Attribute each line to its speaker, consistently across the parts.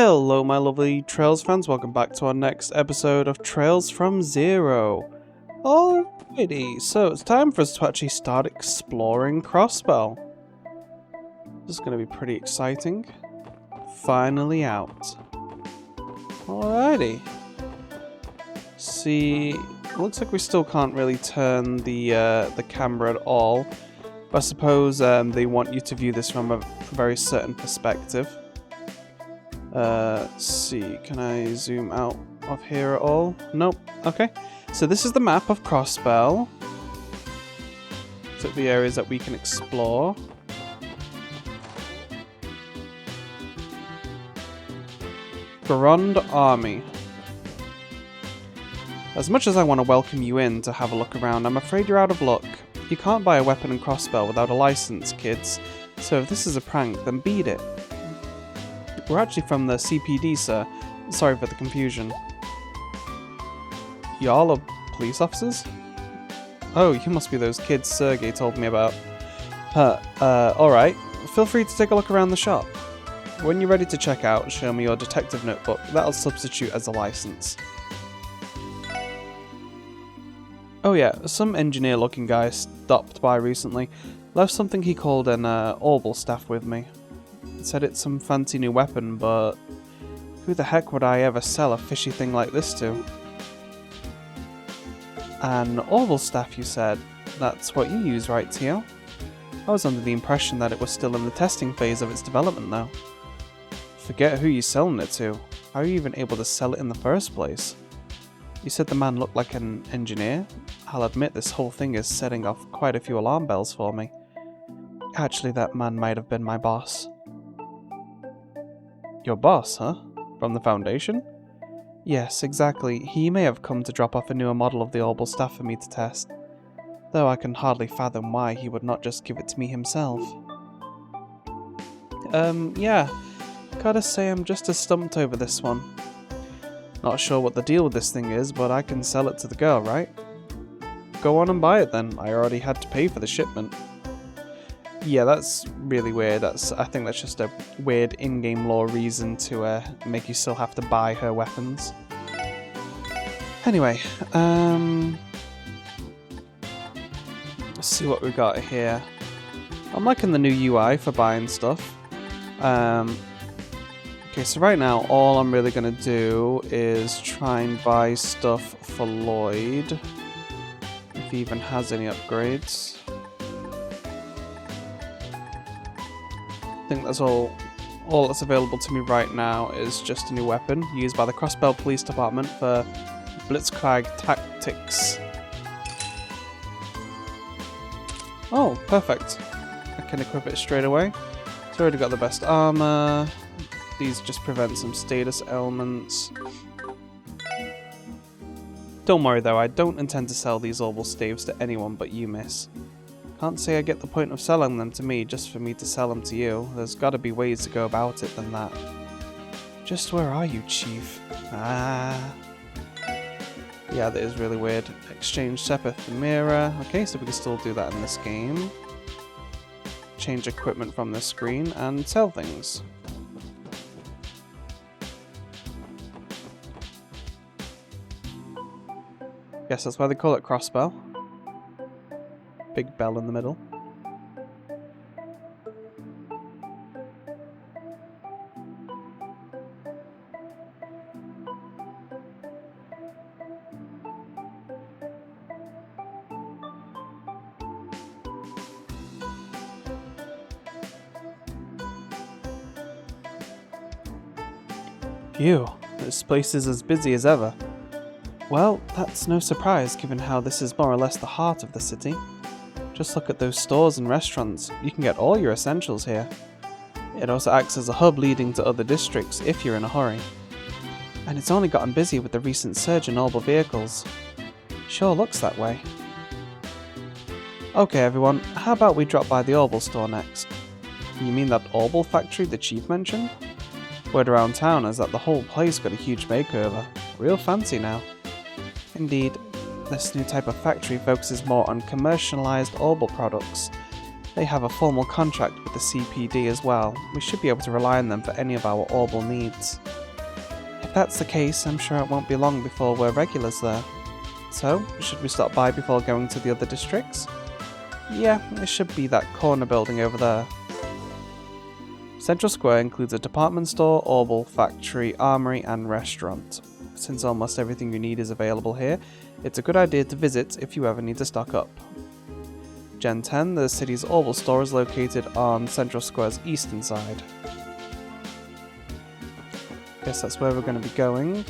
Speaker 1: Hello my lovely Trails fans, welcome back to our next episode of Trails from Zero. Alrighty, so it's time for us to actually start exploring Crossbell. This is going to be pretty exciting. Finally out. Alrighty. See, it looks like we still can't really turn the camera at all. But I suppose they want you to view this from a very certain perspective. Let's see, can I zoom out of here at all? Nope. Okay. So this is the map of Crossbell. So the areas that we can explore. Grand Army. As much as I want to welcome you in to have a look around, I'm afraid you're out of luck. You can't buy a weapon in Crossbell without a license, kids. So if this is a prank, then beat it. We're actually from the CPD, sir. Sorry for the confusion. Y'all are police officers? Oh, you must be those kids Sergey told me about. Alright. Feel free to take a look around the shop. When you're ready to check out, show me your detective notebook. That'll substitute as a license. Oh yeah, some engineer-looking guy stopped by recently. Left something he called an orbital staff with me. Said it's some fancy new weapon, but who the heck would I ever sell a fishy thing like this to? An orbital staff, you said? That's what you use, right, Tio? I was under the impression that it was still in the testing phase of its development, though. Forget who you're selling it to. How are you even able to sell it in the first place? You said the man looked like an engineer? I'll admit this whole thing is setting off quite a few alarm bells for me. Actually, that man might have been my boss. Your boss, huh? From the Foundation? Yes, exactly. He may have come to drop off a newer model of the orbital staff for me to test. Though I can hardly fathom why he would not just give it to me himself. Yeah. Gotta say I'm just as stumped over this one. Not sure what the deal with this thing is, but I can sell it to the girl, right? Go on and buy it then. I already had to pay for the shipment. Yeah, that's really weird. I think that's just a weird in-game lore reason to make you still have to buy her weapons. Anyway, let's see what we got here. I'm liking the new UI for buying stuff. Okay, so right now all I'm really going to do is try and buy stuff for Lloyd. If he even has any upgrades. I think that's all that's available to me right now is just a new weapon used by the Crossbell Police Department for Blitzkrieg tactics. Oh, perfect. I can equip it straight away. It's already got the best armor. These just prevent some status ailments. Don't worry though, I don't intend to sell these orbital staves to anyone but you, miss. Can't say I get the point of selling them to me just for me to sell them to you. There's gotta be ways to go about it than that. Just where are you, Chief? Ah. Yeah, that is really weird. Exchange Sepith and Mira. Okay, so we can still do that in this game. Change equipment from the screen and sell things. Guess that's why they call it Crossbell. Big bell in the middle. Phew, this place is as busy as ever. Well, that's no surprise given how this is more or less the heart of the city. Just look at those stores and restaurants. You can get all your essentials here. It also acts as a hub leading to other districts if you're in a hurry. And it's only gotten busy with the recent surge in orbital vehicles. Sure looks that way. Okay everyone, how about we drop by the orbital store next? You mean that orbital factory the chief mentioned? Word around town is that the whole place got a huge makeover. Real fancy now. Indeed. This new type of factory focuses more on commercialized orbital products. They have a formal contract with the CPD as well. We should be able to rely on them for any of our orbal needs. If that's the case, I'm sure it won't be long before we're regulars there. So, should we stop by before going to the other districts? Yeah, it should be that corner building over there. Central Square includes a department store, orbal, factory, armory, and restaurant. Since almost everything you need is available here, it's a good idea to visit if you ever need to stock up. Gen 10, the city's orbal store, is located on Central Square's eastern side. Guess that's where we're going to be going.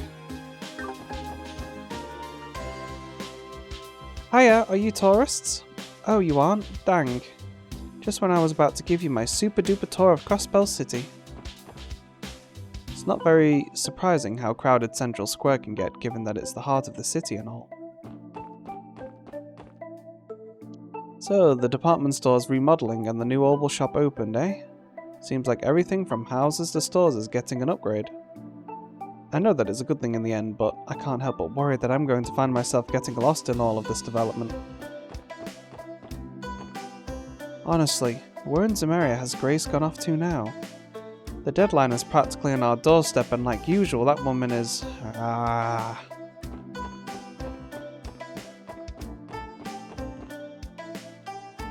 Speaker 1: Hiya, are you tourists? Oh, you aren't? Dang. Just when I was about to give you my super duper tour of Crossbell City. It's not very surprising how crowded Central Square can get, given that it's the heart of the city and all. So, the department store's remodeling and the new orbal shop opened, eh? Seems like everything from houses to stores is getting an upgrade. I know that it's a good thing in the end, but I can't help but worry that I'm going to find myself getting lost in all of this development. Honestly, where in Zemeria has Grace gone off to now? The deadline is practically on our doorstep, and like usual, that woman is...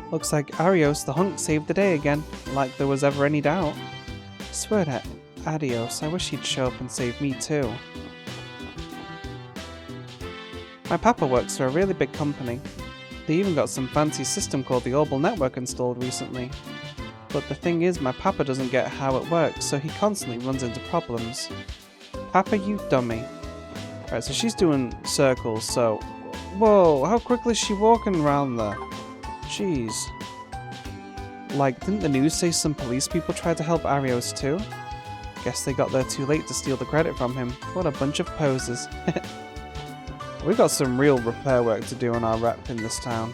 Speaker 1: Looks like Arios the hunk saved the day again, like there was ever any doubt. I swear to Adios, I wish he'd show up and save me too. My papa works for a really big company. They even got some fancy system called the Orbal Network installed recently. But the thing is, my papa doesn't get how it works, so he constantly runs into problems. Papa, you dummy. Right, so she's doing circles, so... Whoa, how quickly is she walking around there? Jeez. Like, didn't the news say some police people tried to help Arios too? Guess they got there too late to steal the credit from him. What a bunch of posers. We've got some real repair work to do on our rep in this town.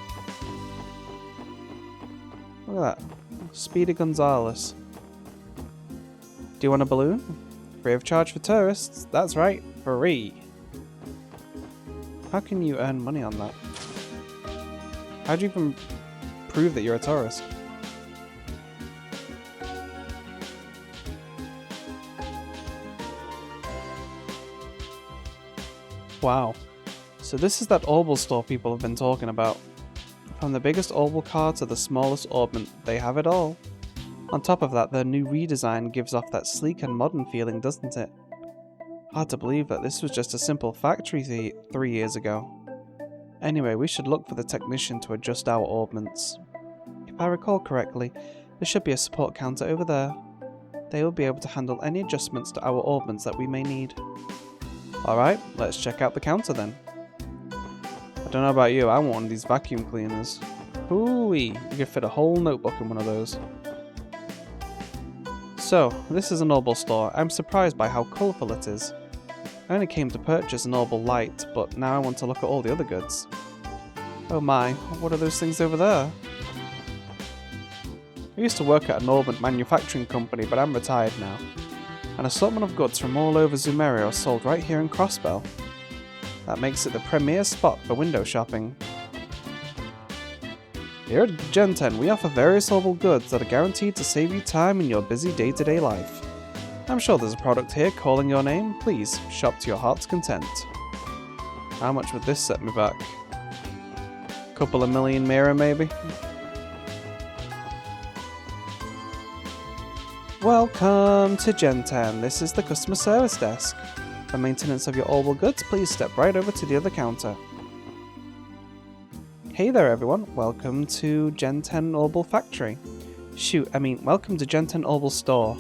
Speaker 1: Look at that. Speedy Gonzales. Do you want a balloon? Free of charge for tourists. That's right, free. How can you earn money on that? How do you even prove that you're a tourist? Wow. So this is that orbal store people have been talking about. From the biggest orbal car to the smallest orbment, they have it all. On top of that, their new redesign gives off that sleek and modern feeling, doesn't it? Hard to believe that this was just a simple factory 3 years ago. Anyway, we should look for the technician to adjust our orbments. If I recall correctly, there should be a support counter over there. They will be able to handle any adjustments to our orbments that we may need. Alright, let's check out the counter then. I don't know about you, I want one of these vacuum cleaners. Ooh-wee, you could fit a whole notebook in one of those. So, this is an orbal store. I'm surprised by how colourful it is. I only came to purchase an orbal light, but now I want to look at all the other goods. Oh my, what are those things over there? I used to work at an orbit manufacturing company, but I'm retired now. An assortment of goods from all over Zemeria are sold right here in Crossbell. That makes it the premier spot for window shopping. Here at Gen 10, we offer various orbal goods that are guaranteed to save you time in your busy day-to-day life. I'm sure there's a product here calling your name. Please, shop to your heart's content. How much would this set me back? Couple of million mirror, maybe? Welcome to Gen 10. This is the customer service desk. For maintenance of your orbal goods, please step right over to the other counter. Hey there everyone, welcome to Gen 10 Orbal Factory. Welcome to Gen 10 Orbal Store.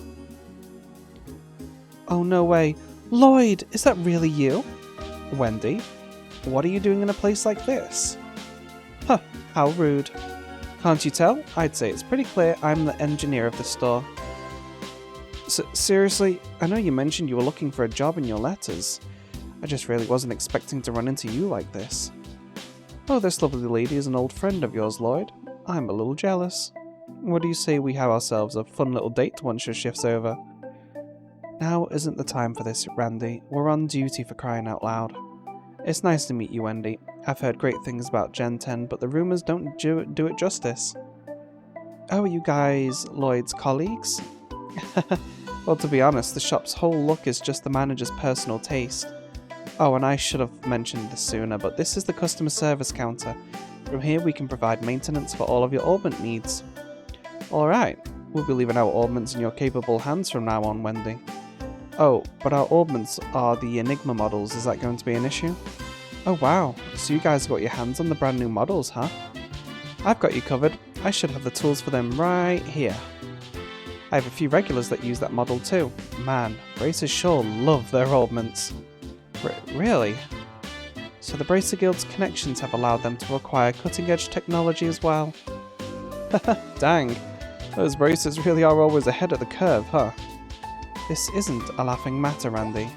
Speaker 1: Oh no way. Lloyd, is that really you? Wendy, what are you doing in a place like this? Huh, how rude. Can't you tell? I'd say it's pretty clear I'm the engineer of the store. Seriously, I know you mentioned you were looking for a job in your letters. I just really wasn't expecting to run into you like this. Oh, this lovely lady is an old friend of yours, Lloyd. I'm a little jealous. What do you say we have ourselves a fun little date once your shift's over? Now isn't the time for this, Randy. We're on duty, for crying out loud. It's nice to meet you, Wendy. I've heard great things about Gen 10, but the rumours don't do it justice. Oh, are you guys Lloyd's colleagues? Well, to be honest, the shop's whole look is just the manager's personal taste. Oh, and I should have mentioned this sooner, but this is the customer service counter. From here we can provide maintenance for all of your augment needs. Alright, we'll be leaving our augments in your capable hands from now on, Wendy. Oh, but our augments are the Enigma models, is that going to be an issue? Oh wow, so you guys got your hands on the brand new models, huh? I've got you covered. I should have the tools for them right here. I have a few regulars that use that model too. Man, Bracers sure love their augments. Really? So the Bracer Guild's connections have allowed them to acquire cutting-edge technology as well. Dang, those Bracers really are always ahead of the curve, huh? This isn't a laughing matter, Randy.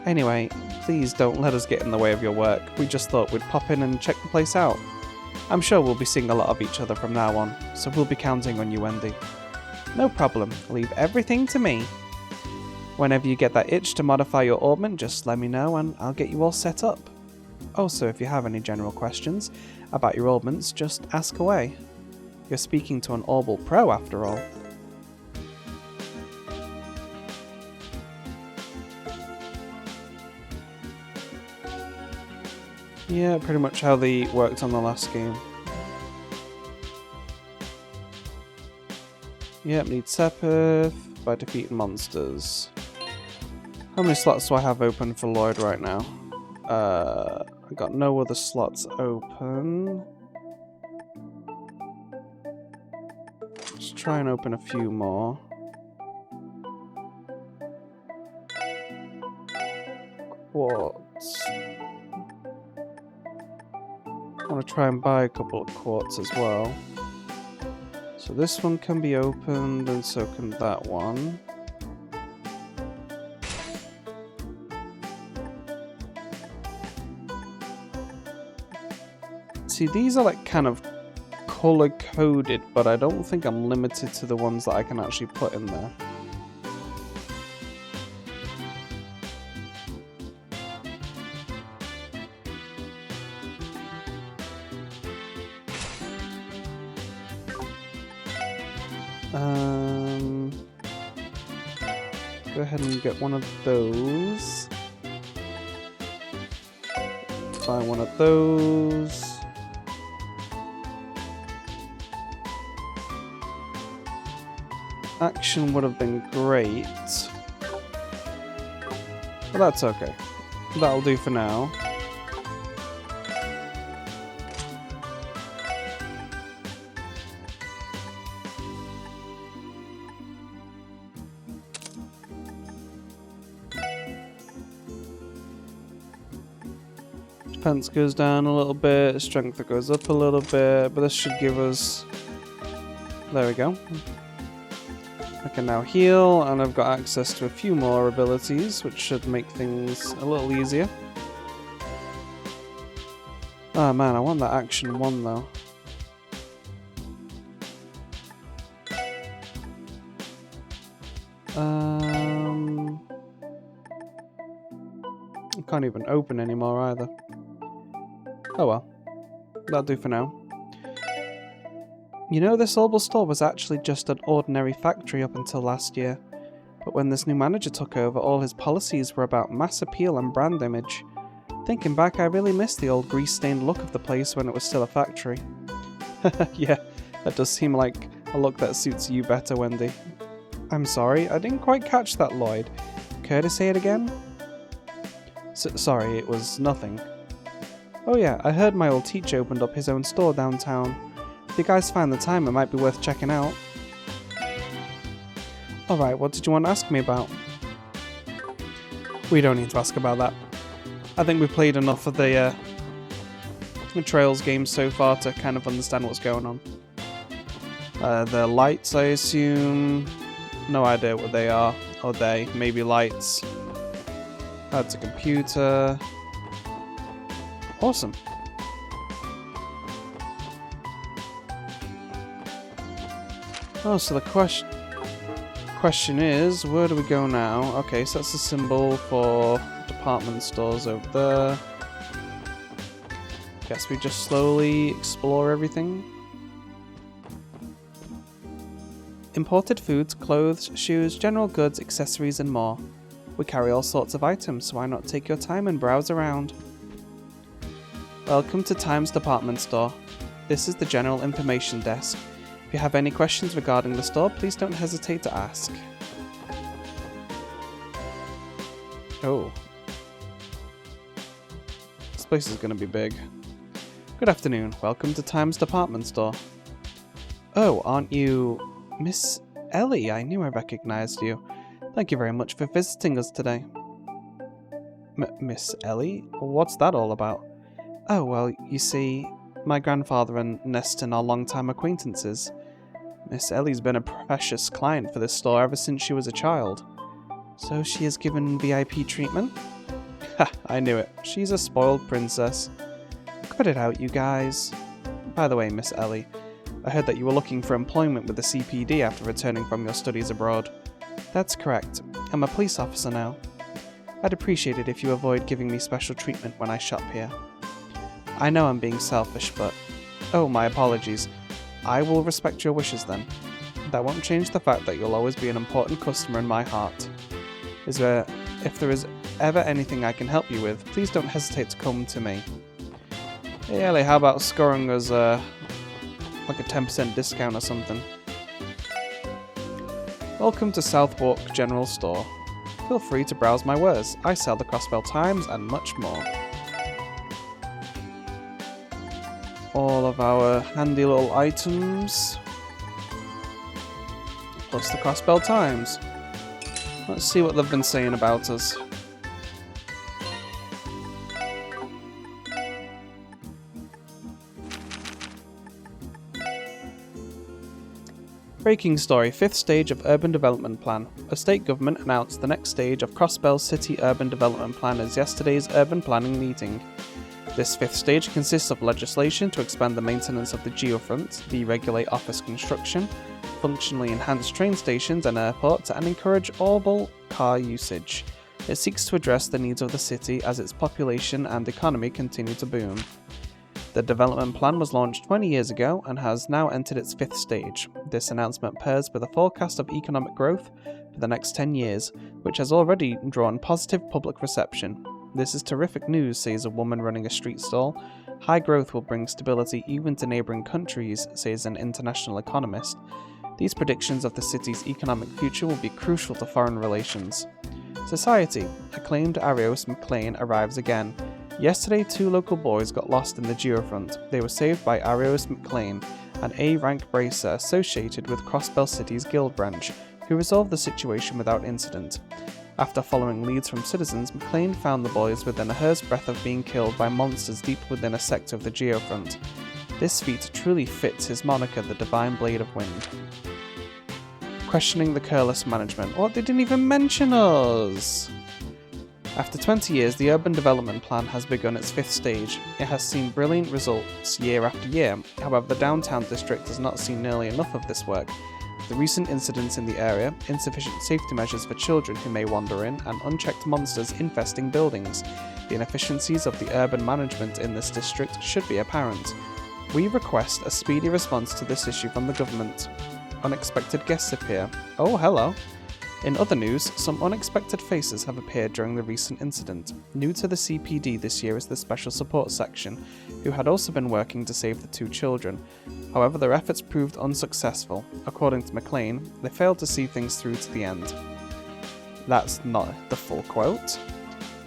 Speaker 1: Anyway, please don't let us get in the way of your work. We just thought we'd pop in and check the place out. I'm sure we'll be seeing a lot of each other from now on, so we'll be counting on you, Wendy. No problem, leave everything to me. Whenever you get that itch to modify your augment, just let me know and I'll get you all set up. Also, if you have any general questions about your augments, just ask away. You're speaking to an Orbal Pro after all. Yeah, pretty much how they worked on the last game. Yep, need Sepith by defeating monsters. How many slots do I have open for Lloyd right now? I got no other slots open. Let's try and open a few more. Quartz. I want to try and buy a couple of quartz as well. So this one can be opened, and so can that one. See, these are like kind of color-coded, but I don't think I'm limited to the ones that I can actually put in there. Go ahead and get one of those. Buy one of those. Action would have been great. But that's okay. That'll do for now. Defense goes down a little bit, strength goes up a little bit, but this should give us... There we go. I can now heal, and I've got access to a few more abilities, which should make things a little easier. Oh man, I want that action 1 though. I can't even open anymore either. Oh well, that'll do for now. You know, this Orbal store was actually just an ordinary factory up until last year, but when this new manager took over, all his policies were about mass appeal and brand image. Thinking back, I really miss the old grease-stained look of the place when it was still a factory. Yeah, that does seem like a look that suits you better, Wendy. I'm sorry, I didn't quite catch that, Lloyd. Care to say it again? Sorry, it was nothing. Oh yeah, I heard my old teacher opened up his own store downtown. If you guys find the time, it might be worth checking out. Alright, what did you want to ask me about? We don't need to ask about that. I think we've played enough of the Trails games so far to kind of understand what's going on. The lights, I assume. No idea what they are. Or they. Maybe lights. That's a computer. Awesome. Oh, so the question is, where do we go now? Okay, so that's the symbol for department stores over there. Guess we just slowly explore everything. Imported foods, clothes, shoes, general goods, accessories and more. We carry all sorts of items, so why not take your time and browse around? Welcome to Times Department Store. This is the General Information Desk. If you have any questions regarding the store, please don't hesitate to ask. Oh. This place is going to be big. Good afternoon. Welcome to Times Department Store. Oh, aren't you Miss Ellie? I knew I recognized you. Thank you very much for visiting us today. Miss Ellie? What's that all about? Oh, well, you see, my grandfather and Neston are long-time acquaintances. Miss Ellie's been a precious client for this store ever since she was a child. So she is given VIP treatment? Ha, I knew it. She's a spoiled princess. Cut it out, you guys. By the way, Miss Ellie, I heard that you were looking for employment with the CPD after returning from your studies abroad. That's correct. I'm a police officer now. I'd appreciate it if you avoid giving me special treatment when I shop here. I know I'm being selfish, but... Oh, my apologies. I will respect your wishes then. That won't change the fact that you'll always be an important customer in my heart. If there is ever anything I can help you with, please don't hesitate to come to me. Hey Ellie, how about scoring us like a 10% discount or something? Welcome to Southwark General Store. Feel free to browse my wares. I sell the Crossbell Times and much more. All of our handy little items. Plus the Crossbell Times. Let's see what they've been saying about us. Breaking story, 5th stage of Urban Development Plan. A state government announced the next stage of Crossbell City Urban Development Plan as yesterday's urban planning meeting. This 5th stage consists of legislation to expand the maintenance of the geofront, deregulate office construction, functionally enhance train stations and airports, and encourage all car usage. It seeks to address the needs of the city as its population and economy continue to boom. The development plan was launched 20 years ago and has now entered its 5th stage. This announcement pairs with a forecast of economic growth for the next 10 years, which has already drawn positive public reception. This is terrific news, says a woman running a street stall. High growth will bring stability even to neighbouring countries, says an international economist. These predictions of the city's economic future will be crucial to foreign relations. Society. Acclaimed Arios McLean arrives again. Yesterday, 2 local boys got lost in the geofront. They were saved by Arios McLean, an A-rank bracer associated with Crossbell City's guild branch, who resolved the situation without incident. After following leads from citizens, McLean found the boys within a hair's breadth of being killed by monsters deep within a sector of the geofront. This feat truly fits his moniker, the Divine Blade of Wind. Questioning the careless management. What? They didn't even mention us! After 20 years, the Urban Development Plan has begun its 5th stage. It has seen brilliant results year after year. However, the downtown district has not seen nearly enough of this work. The recent incidents in the area, insufficient safety measures for children who may wander in, and unchecked monsters infesting buildings. The inefficiencies of the urban management in this district should be apparent. We request a speedy response to this issue from the government. Unexpected guests appear. Oh, hello. In other news, some unexpected faces have appeared during the recent incident. New to the CPD this year is the Special Support Section, who had also been working to save the 2 children. However, their efforts proved unsuccessful. According to McLean, they failed to see things through to the end. That's not the full quote.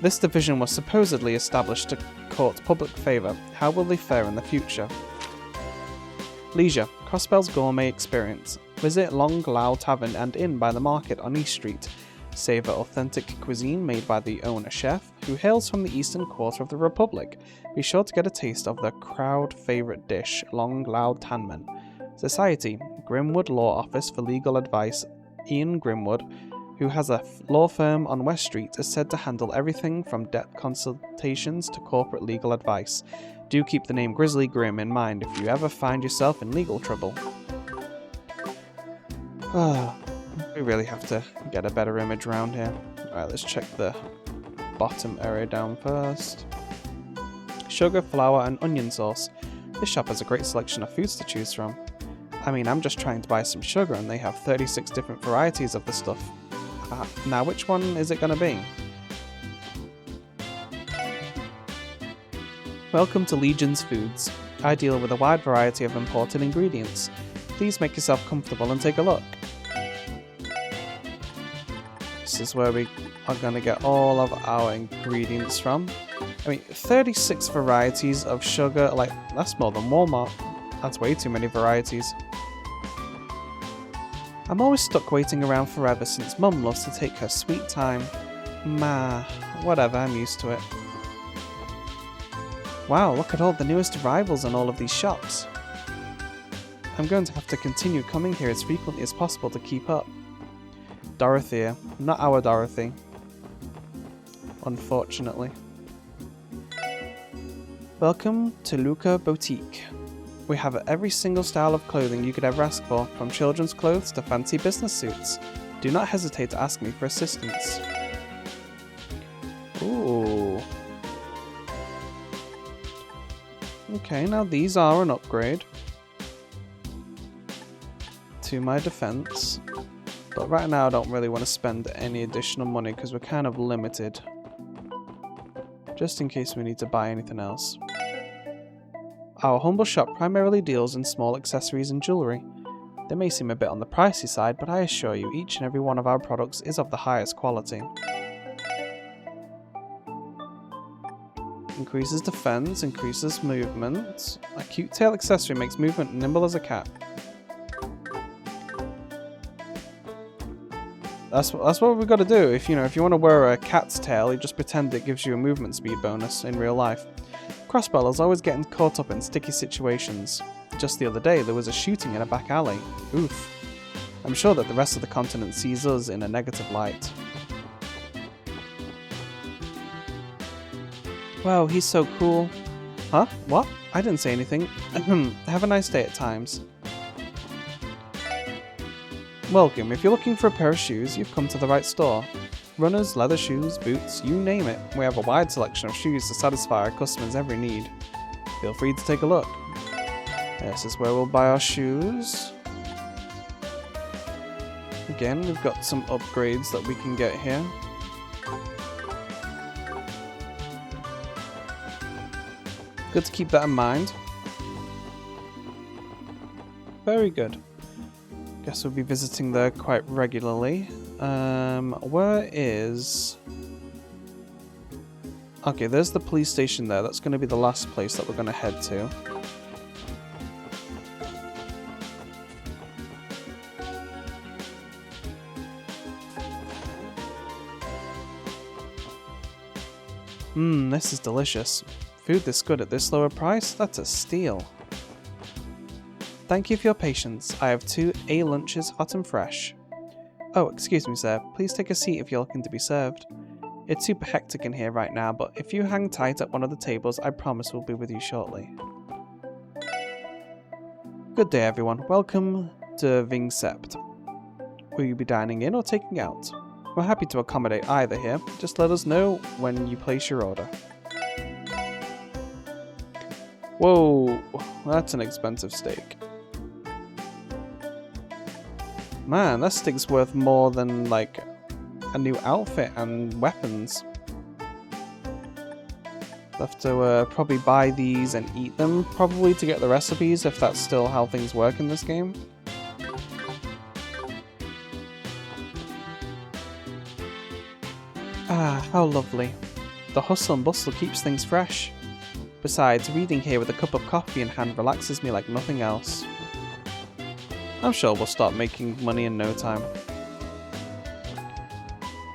Speaker 1: This division was supposedly established to court public favour. How will they fare in the future? Leisure. Crossbell's gourmet experience. Visit Long Lao Tavern and Inn by the Market on East Street. Savour authentic cuisine made by the owner chef, who hails from the eastern quarter of the Republic. Be sure to get a taste of the crowd favourite dish, Long Lao Tanmen. Society. Grimwood Law Office for Legal Advice. Ian Grimwood, who has a law firm on West Street, is said to handle everything from debt consultations to corporate legal advice. Do keep the name Grizzly Grim in mind if you ever find yourself in legal trouble. We really have to get a better image around here. Alright, let's check the bottom area down first. Sugar, flour and onion sauce. This shop has a great selection of foods to choose from. I mean, I'm just trying to buy some sugar and they have 36 different varieties of the stuff. Now, which one is it going to be? Welcome to Legion's Foods. I deal with a wide variety of imported ingredients. Please make yourself comfortable and take a look. This is where we are going to get all of our ingredients from. I mean, 36 varieties of sugar, like, that's more than Walmart. That's way too many varieties. I'm always stuck waiting around forever since Mum loves to take her sweet time. Whatever, I'm used to it. Wow, look at all the newest arrivals in all of these shops. I'm going to have to continue coming here as frequently as possible to keep up. Dorothea, not our Dorothy. Unfortunately. Welcome to Luca Boutique. We have every single style of clothing you could ever ask for, from children's clothes to fancy business suits. Do not hesitate to ask me for assistance. Ooh. Okay, now these are an upgrade to my defense. But right now I don't really want to spend any additional money because we're kind of limited. Just in case we need to buy anything else. Our humble shop primarily deals in small accessories and jewellery. They may seem a bit on the pricey side, but I assure you each and every one of our products is of the highest quality. Increases defense, increases movement. A cute tail accessory makes movement nimble as a cat. That's what we've got to do. If you want to wear a cat's tail, you just pretend it gives you a movement speed bonus in real life. Crossbell is always getting caught up in sticky situations. Just the other day, there was a shooting in a back alley. Oof. I'm sure that the rest of the continent sees us in a negative light. Wow, he's so cool. Huh? What? I didn't say anything. Have a nice day at times. Welcome. If you're looking for a pair of shoes, you've come to the right store. Runners, leather shoes, boots, you name it. We have a wide selection of shoes to satisfy our customers' every need. Feel free to take a look. This is where we'll buy our shoes. Again, we've got some upgrades that we can get here. Good to keep that in mind. Very good. Guess we'll be visiting there quite regularly. Where is... Okay, there's the police station there. That's going to be the last place that we're going to head to. This is delicious. Food this good at this lower price? That's a steal. Thank you for your patience. I have 2 A lunches, hot and fresh. Oh, excuse me, sir. Please take a seat if you're looking to be served. It's super hectic in here right now, but if you hang tight at one of the tables, I promise we'll be with you shortly. Good day, everyone. Welcome to Vingsept. Will you be dining in or taking out? We're happy to accommodate either here. Just let us know when you place your order. Whoa, that's an expensive steak. Man, that steak's worth more than, like, a new outfit and weapons. I'll have to probably buy these and eat them, probably, to get the recipes, if that's still how things work in this game. Ah, how lovely. The hustle and bustle keeps things fresh. Besides, reading here with a cup of coffee in hand relaxes me like nothing else. I'm sure we'll start making money in no time.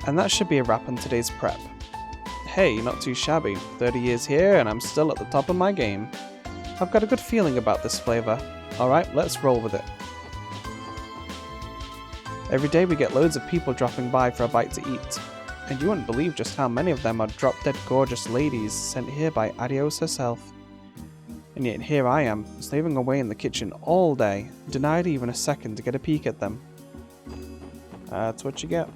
Speaker 1: And that should be a wrap on today's prep. Hey, not too shabby. 30 years here and I'm still at the top of my game. I've got a good feeling about this flavour. Alright, let's roll with it. Every day we get loads of people dropping by for a bite to eat. And you wouldn't believe just how many of them are drop-dead gorgeous ladies sent here by Adios herself. And yet here I am, slaving away in the kitchen all day, denied even a second to get a peek at them. That's what you get.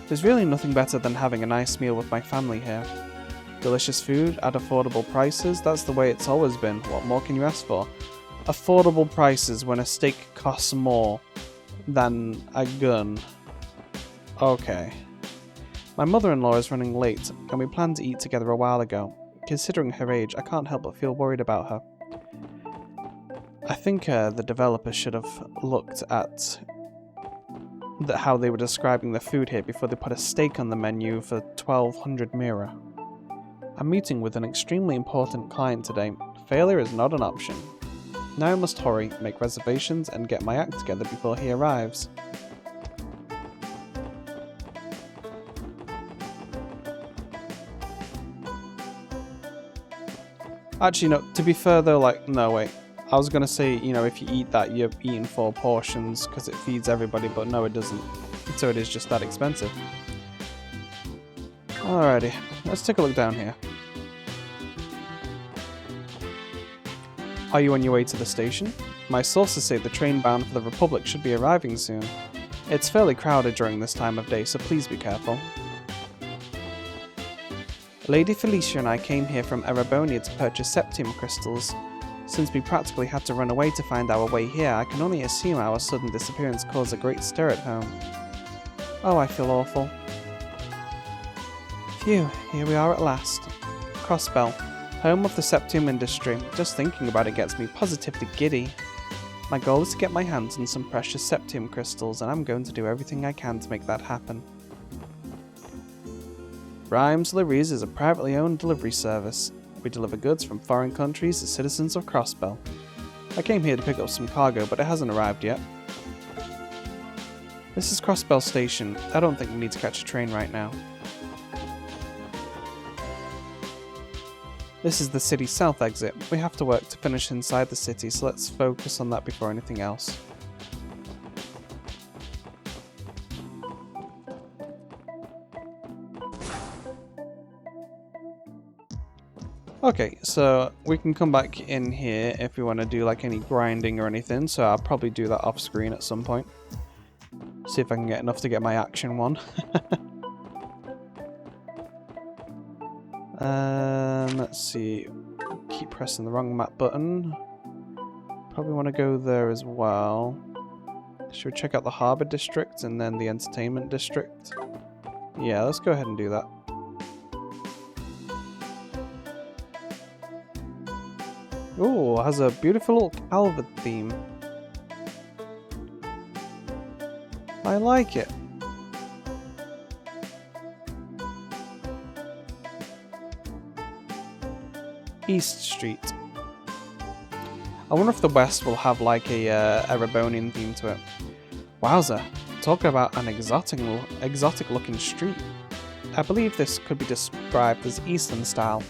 Speaker 1: There's really nothing better than having a nice meal with my family here. Delicious food at affordable prices, that's the way it's always been. What more can you ask for? Affordable prices when a steak costs more than a gun. Okay. My mother-in-law is running late, and we planned to eat together a while ago. Considering her age, I can't help but feel worried about her. I think the developers should have looked at how they were describing the food here before they put a steak on the menu for 1200 Mira. I'm meeting with an extremely important client today. Failure is not an option. Now I must hurry, make reservations, and get my act together before he arrives. Actually, no, to be fair though, like, no, wait. I was gonna say, you know, if you eat that, you're eating 4 portions because it feeds everybody, but no, it doesn't. So it is just that expensive. Alrighty, let's take a look down here. Are you on your way to the station? My sources say the train bound for the Republic should be arriving soon. It's fairly crowded during this time of day, so please be careful. Lady Felicia and I came here from Erebonia to purchase septium crystals. Since we practically had to run away to find our way here, I can only assume our sudden disappearance caused a great stir at home. Oh, I feel awful. Phew, here we are at last. Crossbell, home of the septium industry. Just thinking about it gets me positively giddy. My goal is to get my hands on some precious septium crystals, and I'm going to do everything I can to make that happen. Rhymes Deliveries is a privately owned delivery service. We deliver goods from foreign countries to citizens of Crossbell. I came here to pick up some cargo, but it hasn't arrived yet. This is Crossbell Station. I don't think we need to catch a train right now. This is the city south exit. We have to work to finish inside the city, so let's focus on that before anything else. Okay, so we can come back in here if we want to do like any grinding or anything, so I'll probably do that off screen at some point. See if I can get enough to get my action one. Let's see. Keep pressing the wrong map button. Probably want to go there as well. Should we check out the Harbour District and then the Entertainment District? Yeah, let's go ahead and do that. Ooh, it has a beautiful little Calvert theme. I like it. East Street. I wonder if the West will have like a Erebonian theme to it. Wowza, talk about an exotic looking street. I believe this could be described as Eastern style.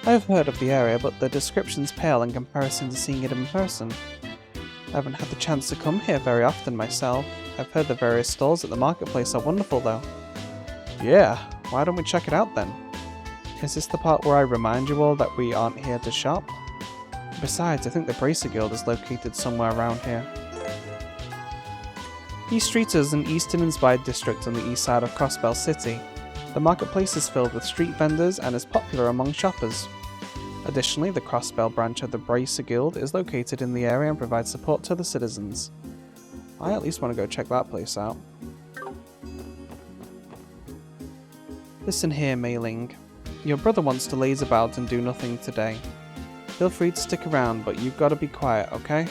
Speaker 1: I've heard of the area, but the description's pale in comparison to seeing it in person. I haven't had the chance to come here very often myself. I've heard the various stalls at the marketplace are wonderful though. Yeah, why don't we check it out then? Is this the part where I remind you all that we aren't here to shop? Besides, I think the Bracer Guild is located somewhere around here. East Street is an Eastern-inspired district on the east side of Crossbell City. The marketplace is filled with street vendors and is popular among shoppers. Additionally, the Crossbell branch of the Bracer Guild is located in the area and provides support to the citizens. I at least want to go check that place out. Listen here, Mei-Ling. Your brother wants to laze about and do nothing today. Feel free to stick around, but you've got to be quiet, okay?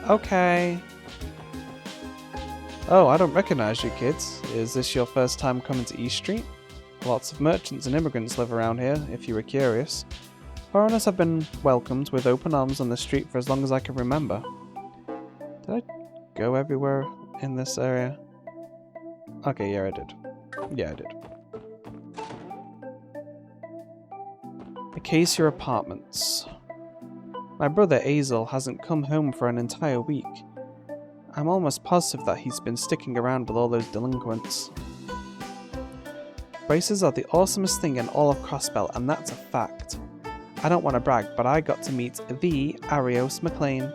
Speaker 1: Okay. Oh, I don't recognize you kids. Is this your first time coming to East Street? Lots of merchants and immigrants live around here, if you were curious. Foreigners have been welcomed with open arms on the street for as long as I can remember. Did I go everywhere in this area? Okay, yeah I did. Yeah I did. Acacia Apartments. My brother Azel hasn't come home for an entire week. I'm almost positive that he's been sticking around with all those delinquents. Braces are the awesomest thing in all of Crossbell, and that's a fact. I don't want to brag, but I got to meet the Arios McLean.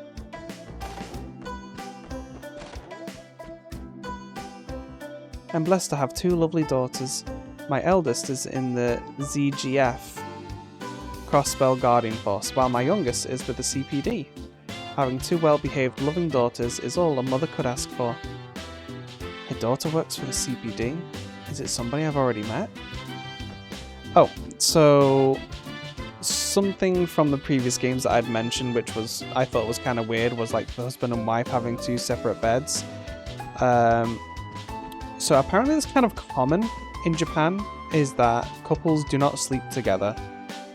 Speaker 1: I'm blessed to have 2 lovely daughters. My eldest is in the ZGF, Crossbell Guardian Force, while my youngest is with the CPD. Having two well-behaved, loving daughters is all a mother could ask for. Her daughter works for the CPD? Is it somebody I've already met? Oh, so something from the previous games that I'd mentioned, which I thought was kind of weird, was like the husband and wife having two separate beds. So apparently it's kind of common in Japan, is that couples do not sleep together.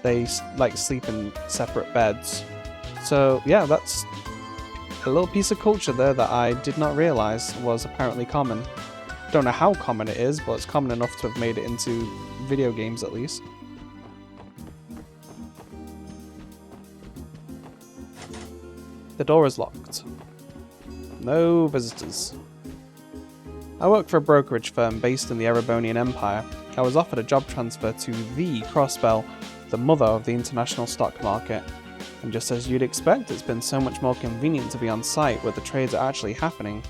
Speaker 1: They like sleep in separate beds. So yeah, that's a little piece of culture there that I did not realize was apparently common. Don't know how common it is, but it's common enough to have made it into video games at least. The door is locked. No visitors. I work for a brokerage firm based in the Erebonian Empire. I was offered a job transfer to the Crossbell, the mother of the international stock market. And just as you'd expect, it's been so much more convenient to be on site where the trades are actually happening.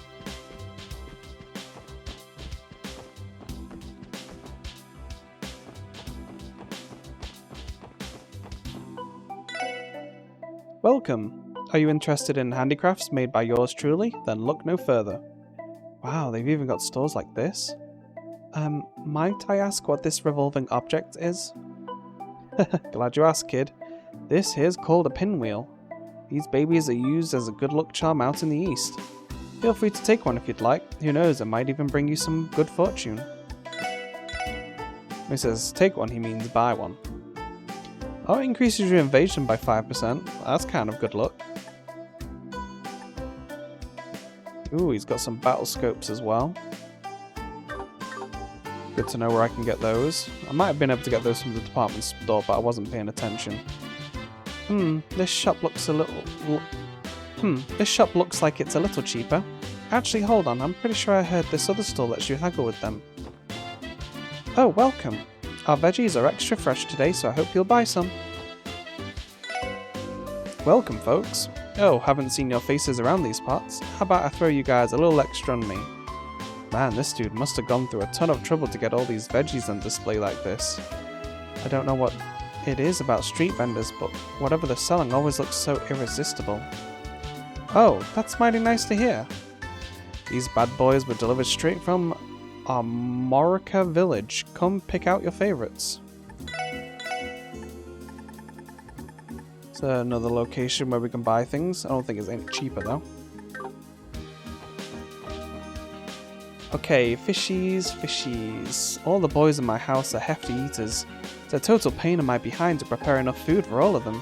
Speaker 1: Welcome! Are you interested in handicrafts made by yours truly? Then look no further. Wow, they've even got stores like this. Might I ask what this revolving object is? Glad you asked, kid. This here's called a pinwheel. These babies are used as a good luck charm out in the east. Feel free to take one if you'd like. Who knows, it might even bring you some good fortune. When he says take one, he means buy one. Oh, it increases your invasion by 5%. That's kind of good luck. Ooh, he's got some battle scopes as well. Good to know where I can get those. I might have been able to get those from the department store, but I wasn't paying attention. This shop looks a little... this shop looks like it's a little cheaper. Actually, hold on, I'm pretty sure I heard this other store lets you haggle with them. Oh, welcome. Our veggies are extra fresh today, so I hope you'll buy some. Welcome, folks. Oh, haven't seen your faces around these parts. How about I throw you guys a little extra on me? Man, this dude must have gone through a ton of trouble to get all these veggies on display like this. I don't know what it is about street vendors, but whatever they're selling always looks so irresistible. Oh, that's mighty nice to hear. These bad boys were delivered straight from our Morica village. Come pick out your favorites. Is there another location where we can buy things? I don't think it's any cheaper though. Okay, fishies. All the boys in my house are hefty eaters. It's a total pain in my behind to prepare enough food for all of them.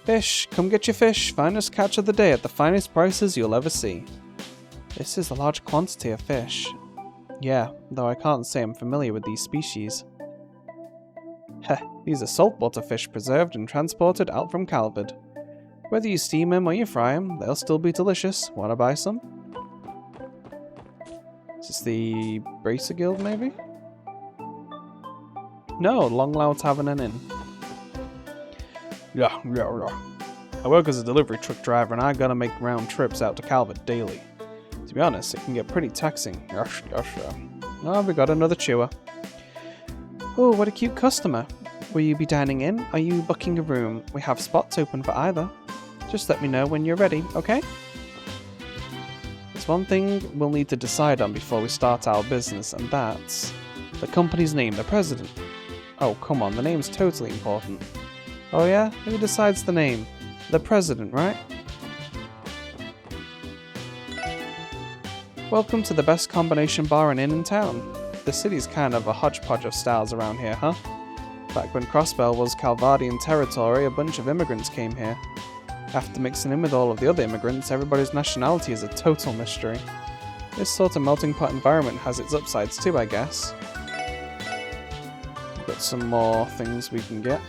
Speaker 1: Fish, come get your fish. Finest catch of the day at the finest prices you'll ever see. This is a large quantity of fish. Yeah, though I can't say I'm familiar with these species. Heh, these are saltwater fish preserved and transported out from Calvard. Whether you steam them or you fry them, they'll still be delicious. Wanna buy some? Is this the Bracer Guild, maybe? No, Longlow Tavern and Inn. Yeah. I work as a delivery truck driver and I gotta make round trips out to Calvert daily. To be honest, it can get pretty taxing. Oh, we got another chewer. Oh, what a cute customer. Will you be dining in? Are you booking a room? We have spots open for either. Just let me know when you're ready, okay? There's one thing we'll need to decide on before we start our business, and that's the company's name, the president. Oh, come on, the name's totally important. Oh yeah? Who decides the name? The president, right? Welcome to the best combination bar and inn in town. The city's kind of a hodgepodge of styles around here, huh? Back when Crossbell was Calvardian territory, a bunch of immigrants came here. After mixing in with all of the other immigrants, everybody's nationality is a total mystery. This sort of melting pot environment has its upsides too, I guess. We've got some more things we can get.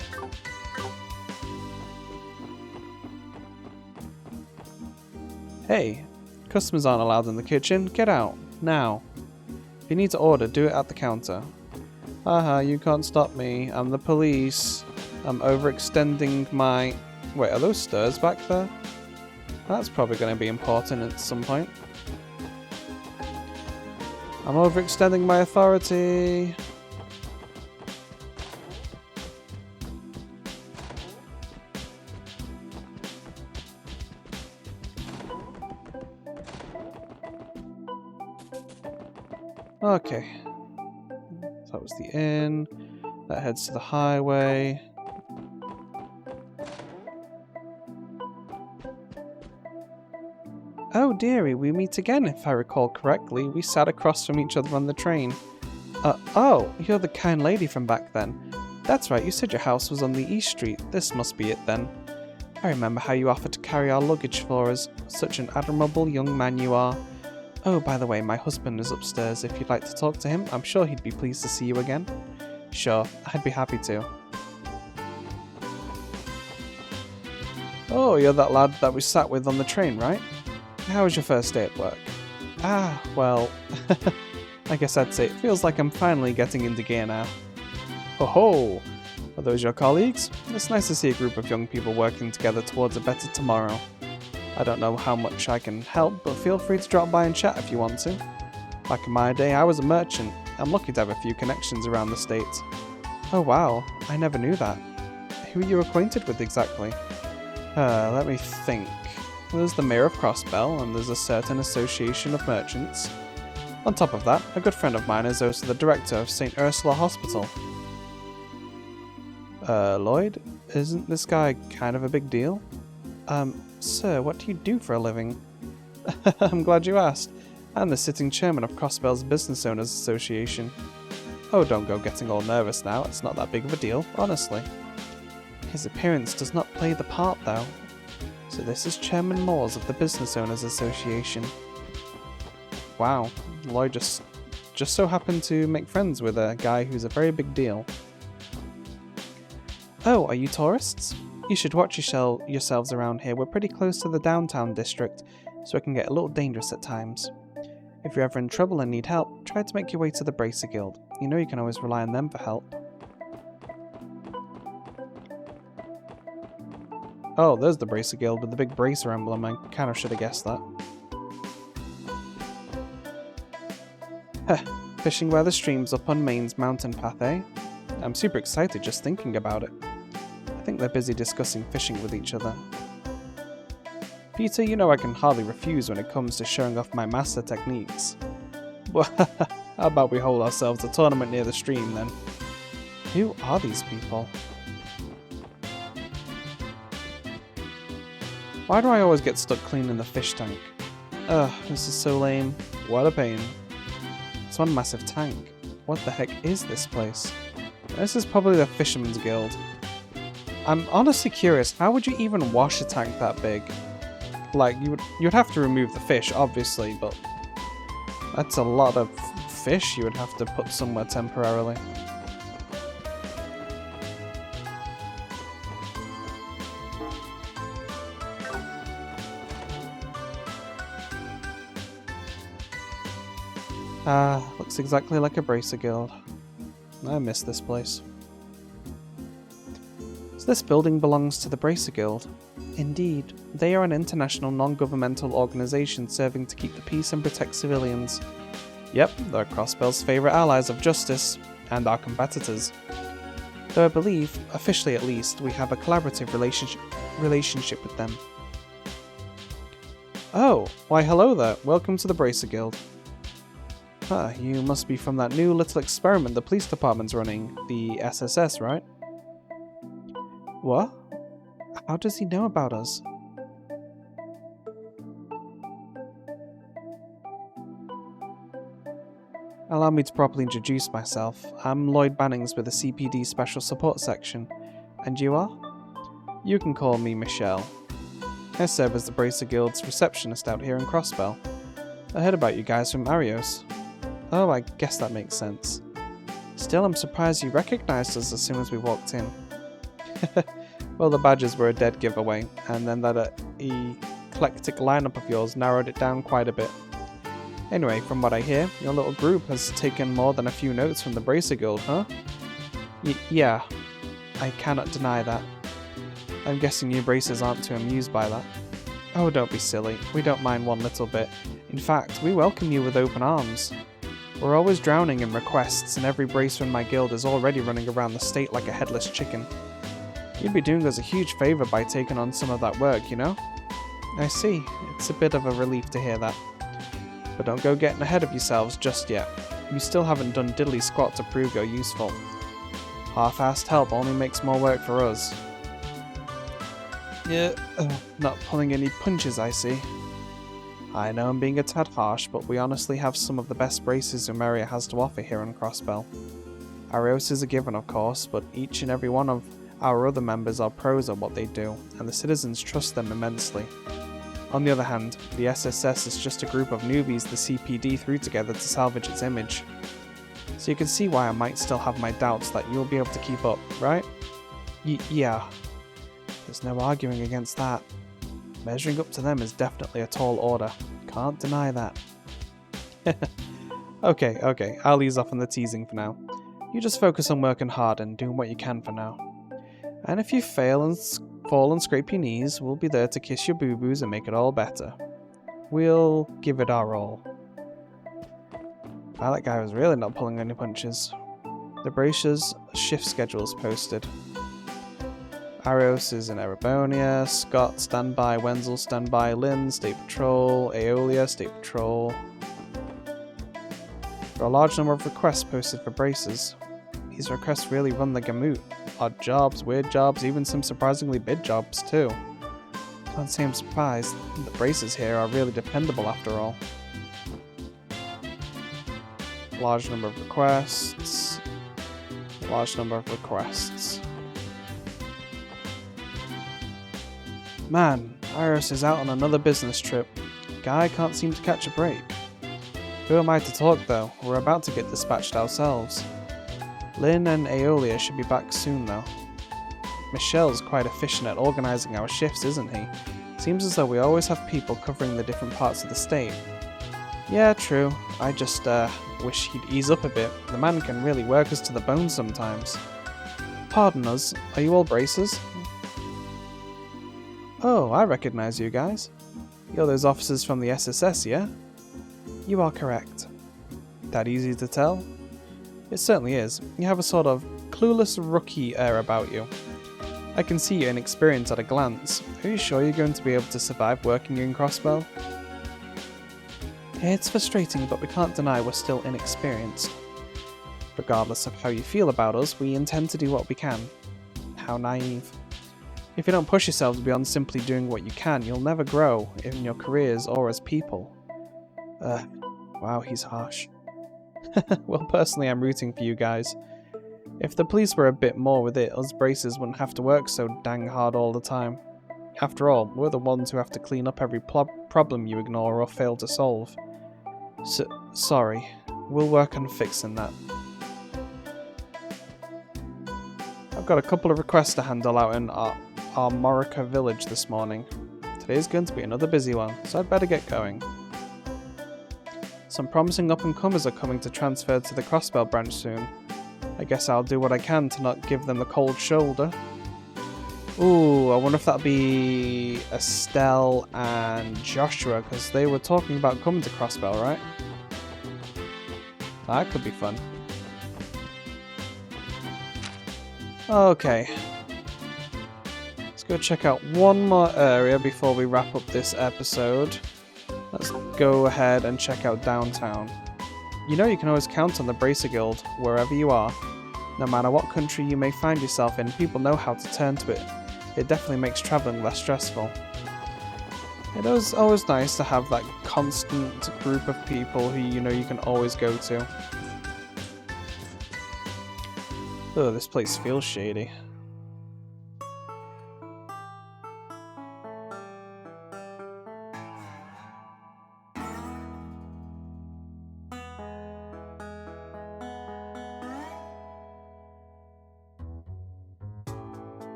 Speaker 1: Hey, customers aren't allowed in the kitchen. Get out, now. If you need to order, do it at the counter. Haha, you can't stop me. I'm the police. I'm overextending my... Wait, are those stairs back there? That's probably going to be important at some point. I'm overextending my authority. Okay. That was the inn. That heads to the highway. Oh dearie, we meet again if I recall correctly. We sat across from each other on the train. Oh, you're the kind lady from back then. That's right, you said your house was on the East Street. This must be it then. I remember how you offered to carry our luggage for us. Such an admirable young man you are. Oh, by the way, my husband is upstairs. If you'd like to talk to him, I'm sure he'd be pleased to see you again. Sure, I'd be happy to. Oh, you're that lad that we sat with on the train, right? How was your first day at work? Ah, well, I guess I'd say it feels like I'm finally getting into gear now. Ho ho! Are those your colleagues? It's nice to see a group of young people working together towards a better tomorrow. I don't know how much I can help, but feel free to drop by and chat if you want to. Back in my day, I was a merchant. I'm lucky to have a few connections around the state. Oh wow, I never knew that. Who are you acquainted with exactly? Let me think. There's the mayor of Crossbell, and there's a certain association of merchants. On top of that, a good friend of mine is also the director of St. Ursula Hospital. Lloyd? Isn't this guy kind of a big deal? Sir, what do you do for a living? I'm glad you asked. I'm the sitting chairman of Crossbell's Business Owners Association. Oh, don't go getting all nervous now, it's not that big of a deal, honestly. His appearance does not play the part, though. So this is Chairman Moores of the Business Owners Association. Wow, Lloyd just so happened to make friends with a guy who's a very big deal. Oh, are you tourists? You should watch yourselves around here. We're pretty close to the downtown district, so it can get a little dangerous at times. If you're ever in trouble and need help, try to make your way to the Bracer Guild. You know you can always rely on them for help. Oh, there's the Bracer Guild with the big bracer emblem. I kind of should have guessed that. Heh, fishing where the stream's up on Maine's mountain path, eh? I'm super excited just thinking about it. I think they're busy discussing fishing with each other. Peter, you know I can hardly refuse when it comes to showing off my master techniques. Well, how about we hold ourselves a tournament near the stream then? Who are these people? Why do I always get stuck cleaning the fish tank? Ugh, this is so lame. What a pain. It's one massive tank. What the heck is this place? This is probably the Fisherman's Guild. I'm honestly curious, how would you even wash a tank that big? Like, you'd have to remove the fish, obviously, but that's a lot of fish you would have to put somewhere temporarily. Ah, looks exactly like a Bracer Guild. I miss this place. So this building belongs to the Bracer Guild. Indeed, they are an international non-governmental organisation serving to keep the peace and protect civilians. Yep, they're Crossbell's favourite allies of justice, and our competitors. Though I believe, officially at least, we have a collaborative relationship with them. Oh, why hello there, welcome to the Bracer Guild. Ah, you must be from that new little experiment the police department's running, the SSS, right? What? How does he know about us? Allow me to properly introduce myself. I'm Lloyd Bannings with the CPD Special Support Section. And you are? You can call me Michelle. I serve as the Bracer Guild's receptionist out here in Crossbell. I heard about you guys from Arios. Oh, I guess that makes sense. Still, I'm surprised you recognized us as soon as we walked in. Well, the badges were a dead giveaway, and then that eclectic lineup of yours narrowed it down quite a bit. Anyway, from what I hear, your little group has taken more than a few notes from the Bracer Guild, huh? Yeah, I cannot deny that. I'm guessing you bracers aren't too amused by that. Oh, don't be silly. We don't mind one little bit. In fact, we welcome you with open arms. We're always drowning in requests, and every bracer in my guild is already running around the state like a headless chicken. You'd be doing us a huge favour by taking on some of that work, you know? I see. It's a bit of a relief to hear that. But don't go getting ahead of yourselves just yet. You still haven't done diddly squat to prove you're useful. Half-assed help only makes more work for us. Yeah, not pulling any punches, I see. I know I'm being a tad harsh, but we honestly have some of the best braces Umeria has to offer here on Crossbell. Arios is a given, of course, but each and every one of our other members are pros at what they do, and the citizens trust them immensely. On the other hand, the SSS is just a group of newbies the CPD threw together to salvage its image. So you can see why I might still have my doubts that you'll be able to keep up, right? Yeah. There's no arguing against that. Measuring up to them is definitely a tall order. Can't deny that. Okay, I'll ease off on the teasing for now. You just focus on working hard and doing what you can for now. And if you fail and fall and scrape your knees, we'll be there to kiss your boo-boos and make it all better. We'll give it our all. Wow, that guy was really not pulling any punches. The Bracer's shift schedule's posted. Arios is in Erebonia, Scott standby, Wenzel standby, Lynn, State Patrol, Aeolia, State Patrol. There are a large number of requests posted for braces. These requests really run the gamut. Odd jobs, weird jobs, even some surprisingly big jobs too. Can't say I'm surprised. The braces here are really dependable after all. Large number of requests. Large number of requests. Man, Iris is out on another business trip. Guy can't seem to catch a break. Who am I to talk though? We're about to get dispatched ourselves. Lynn and Aeolia should be back soon though. Michelle's quite efficient at organising our shifts, isn't he? Seems as though we always have people covering the different parts of the state. Yeah, true. I just wish he'd ease up a bit. The man can really work us to the bone sometimes. Pardon us, are you all bracers? Oh, I recognise you guys. You're those officers from the SSS, yeah? You are correct. That easy to tell? It certainly is. You have a sort of clueless rookie air about you. I can see your inexperience at a glance. Are you sure you're going to be able to survive working in Crossbell? It's frustrating, but we can't deny we're still inexperienced. Regardless of how you feel about us, we intend to do what we can. How naive. If you don't push yourselves beyond simply doing what you can, you'll never grow in your careers or as people. Wow, he's harsh. Well, personally, I'm rooting for you guys. If the police were a bit more with it, us bracers wouldn't have to work so dang hard all the time. After all, we're the ones who have to clean up every problem you ignore or fail to solve. Sorry. We'll work on fixing that. I've got a couple of requests to handle out in our Morica village this morning. Today's going to be another busy one, so I'd better get going. Some promising up-and-comers are coming to transfer to the Crossbell branch soon. I guess I'll do what I can to not give them the cold shoulder. Ooh, I wonder if that'll be Estelle and Joshua, because they were talking about coming to Crossbell, right? That could be fun. Okay. Let's go check out one more area before we wrap up this episode. Let's go ahead and check out downtown. You know you can always count on the Bracer Guild, wherever you are. No matter what country you may find yourself in, people know how to turn to it. It definitely makes travelling less stressful. It is always nice to have that constant group of people who you know you can always go to. Oh, this place feels shady.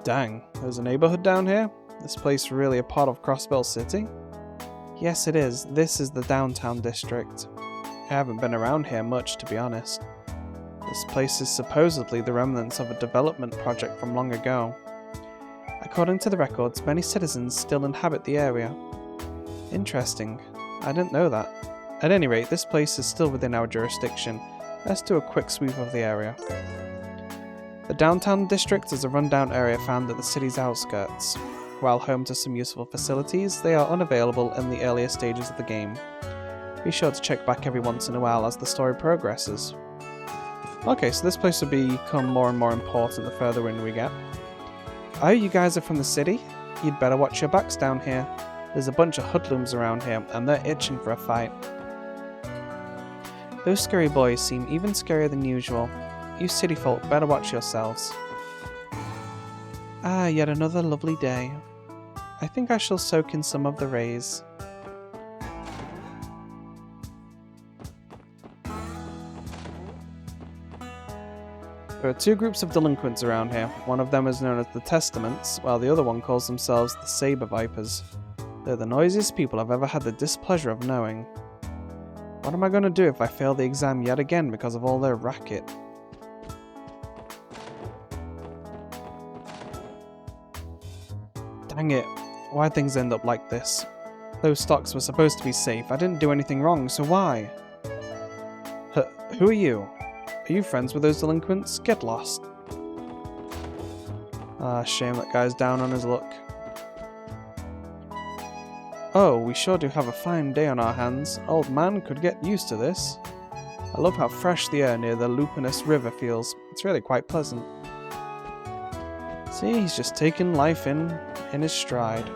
Speaker 1: Dang, there's a neighborhood down here? This place really a part of Crossbell City? Yes, it is. This is the downtown district. I haven't been around here much, to be honest. This place is supposedly the remnants of a development project from long ago. According to the records, many citizens still inhabit the area. Interesting. I didn't know that. At any rate, this place is still within our jurisdiction. Let's do a quick sweep of the area. The downtown district is a rundown area found at the city's outskirts. while home to some useful facilities, they are unavailable in the earlier stages of the game. Be sure to check back every once in a while as the story progresses. Okay, so this place will become more and more important the further in we get. Oh, you guys are from the city? You'd better watch your backs down here. There's a bunch of hoodlums around here, and they're itching for a fight. Those scary boys seem even scarier than usual. You city folk better watch yourselves. Ah, yet another lovely day. I think I shall soak in some of the rays. There are two groups of delinquents around here. One of them is known as the Testaments, while the other one calls themselves the Saber Vipers. They're the noisiest people I've ever had the displeasure of knowing. What am I going to do if I fail the exam yet again because of all their racket? Dang it, why'd things end up like this? Those stocks were supposed to be safe. I didn't do anything wrong, so why? Who are you? Are you friends with those delinquents? Get lost. Ah, shame that guy's down on his luck. Oh, we sure do have a fine day on our hands. Old man could get used to this. I love how fresh the air near the Lupinous River feels. It's really quite pleasant. See, he's just taking life in his stride.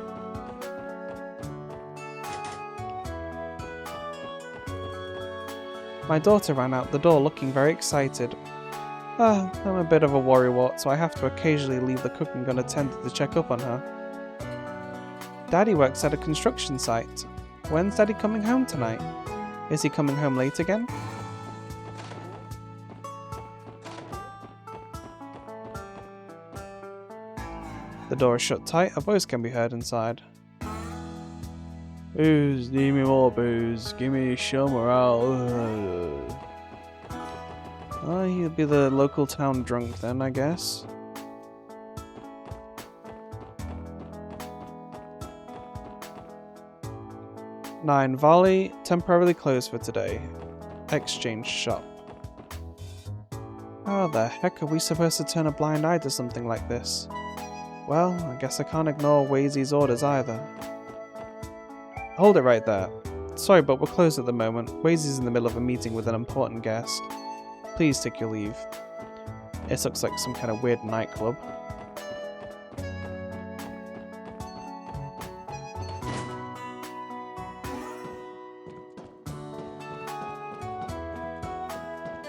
Speaker 1: My daughter ran out the door looking very excited. I'm a bit of a worrywart, so I have to occasionally leave the cooking unattended to check up on her. Daddy works at a construction site. When's Daddy coming home tonight? Is he coming home late again? The door is shut tight, a voice can be heard inside. Booze, need me more booze, give me some morale. Oh, he'll be the local town drunk then, I guess. Nine Volley, temporarily closed for today. Exchange shop. How the heck are we supposed to turn a blind eye to something like this? Well, I guess I can't ignore Wazy's orders either. Hold it right there. Sorry, but we're closed at the moment. Wazy's in the middle of a meeting with an important guest. Please take your leave. This looks like some kind of weird nightclub.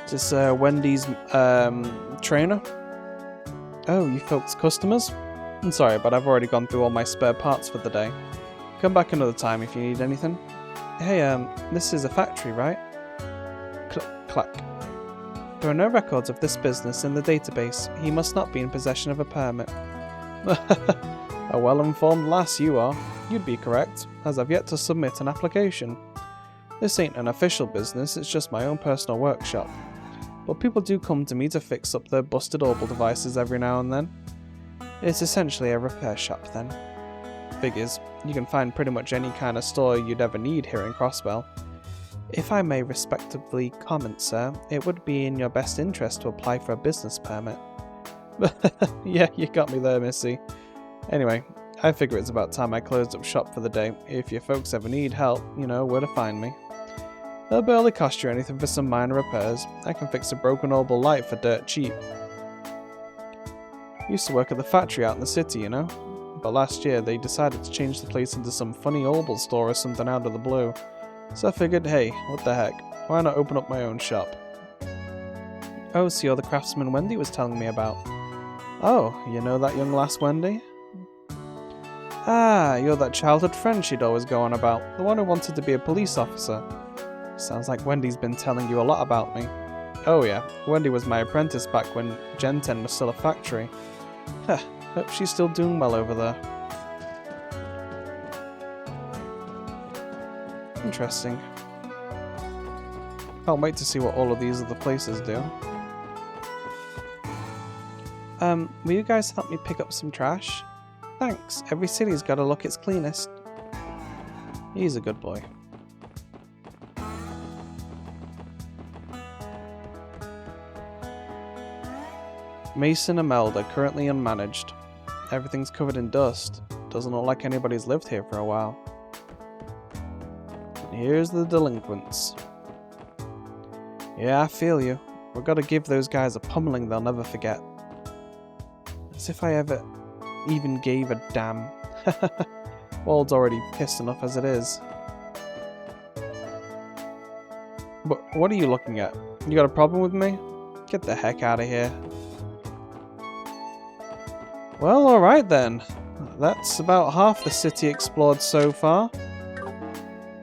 Speaker 1: Is this Wendy's trainer? Oh, you folks customers? I'm sorry, but I've already gone through all my spare parts for the day. Come back another time if you need anything. Hey, this is a factory, right? Clack. There are no records of this business in the database. He must not be in possession of a permit. A well-informed lass you are. You'd be correct, as I've yet to submit an application. This ain't an official business, it's just my own personal workshop. But people do come to me to fix up their busted orbital devices every now and then. It's essentially a repair shop then. Figures, you can find pretty much any kind of store you'd ever need here in Crossbell. If I may respectfully comment, sir, it would be in your best interest to apply for a business permit. Yeah, you got me there, missy. Anyway, I figure it's about time I closed up shop for the day. If you folks ever need help, you know where to find me. They'll barely cost you anything for some minor repairs. I can fix a broken orbital light for dirt cheap. Used to work at the factory out in the city, you know? But last year they decided to change the place into some funny orbital store or something out of the blue. So I figured, hey, what the heck, why not open up my own shop? Oh, so you're the craftsman Wendy was telling me about. Oh, you know that young lass Wendy? Ah, you're that childhood friend she'd always go on about, the one who wanted to be a police officer. Sounds like Wendy's been telling you a lot about me. Oh yeah, Wendy was my apprentice back when Gen 10 was still a factory. Heh, hope she's still doing well over there. Interesting. Can't wait to see what all of these other places do. Will you guys help me pick up some trash? Thanks, every city's gotta look its cleanest. He's a good boy. Mason Imelda, currently unmanaged. Everything's covered in dust. Doesn't look like anybody's lived here for a while. And here's the delinquents. Yeah, I feel you. We've got to give those guys a pummeling they'll never forget. As if I ever even gave a damn. World's already pissed enough as it is. But what are you looking at? You got a problem with me? Get the heck out of here. Well, alright then. That's about half the city explored so far.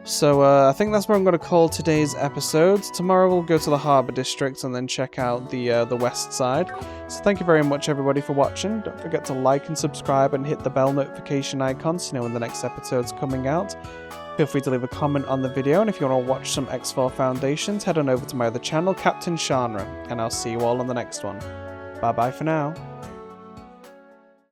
Speaker 1: So I think that's where I'm going to call today's episode. Tomorrow we'll go to the Harbour District and then check out the west side. So thank you very much everybody for watching. Don't forget to like and subscribe and hit the bell notification icon so you know when the next episode's coming out. Feel free to leave a comment on the video, and if you want to watch some X4 Foundations, head on over to my other channel, Captain Shanra, and I'll see you all on the next one. Bye bye for now.